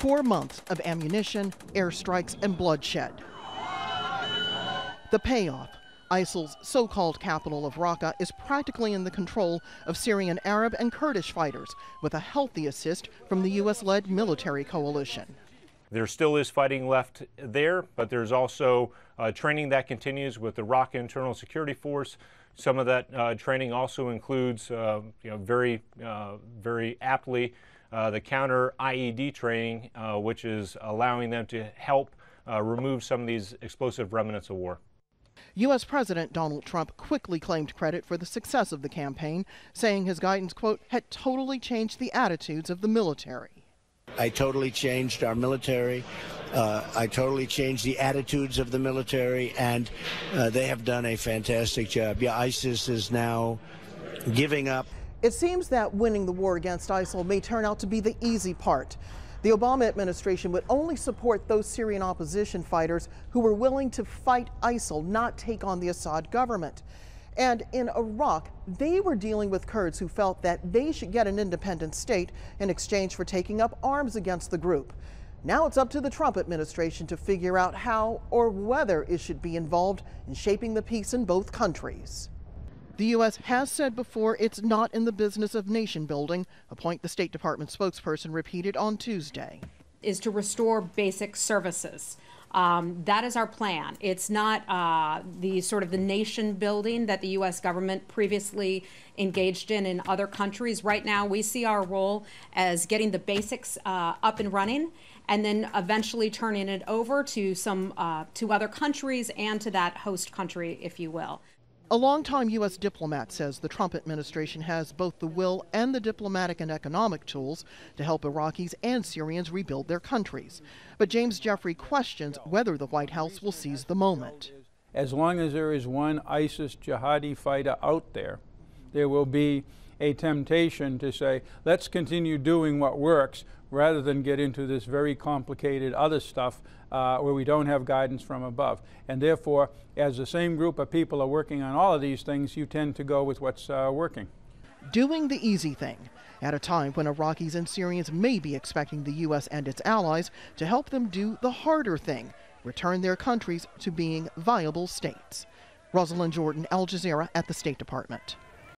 4 months of ammunition, airstrikes, and bloodshed. The payoff: ISIL's so-called capital of Raqqa is practically in the control of Syrian Arab and Kurdish fighters, with a healthy assist from the U.S.-led military coalition. There still is fighting left there, but there's also training that continues with the Raqqa Internal Security Force. Some of that training also includes, very aptly, the counter IED training, which is allowing them to help remove some of these explosive remnants of war. U.S. President Donald Trump quickly claimed credit for the success of the campaign, saying his guidance, quote, had totally changed the attitudes of the military. I totally changed our military. I totally changed the attitudes of the military, and they have done a fantastic job. Yeah, ISIS is now giving up. It seems that winning the war against ISIL may turn out to be the easy part. The Obama administration would only support those Syrian opposition fighters who were willing to fight ISIL, not take on the Assad government. And in Iraq, they were dealing with Kurds who felt that they should get an independent state in exchange for taking up arms against the group. Now it's up to the Trump administration to figure out how or whether it should be involved in shaping the peace in both countries. The U.S. has said before it's not in the business of nation building, a point the State Department spokesperson repeated on Tuesday. Is to restore basic services. That is our plan. It's not the sort of the nation building that the U.S. government previously engaged in other countries. Right now, we see our role as getting the basics up and running, and then eventually turning it over to to other countries and to that host country, if you will. A longtime U.S. diplomat says the Trump administration has both the will and the diplomatic and economic tools to help Iraqis and Syrians rebuild their countries. But James Jeffrey questions whether the White House will seize the moment. As long as there is one ISIS jihadi fighter out there, there will be a temptation to say, let's continue doing what works rather than get into this very complicated other stuff where we don't have guidance from above. And therefore, as the same group of people are working on all of these things, you tend to go with what's working. Doing the easy thing at a time when Iraqis and Syrians may be expecting the U.S. and its allies to help them do the harder thing, return their countries to being viable states. Rosiland, Jordan, Al Jazeera at the State Department.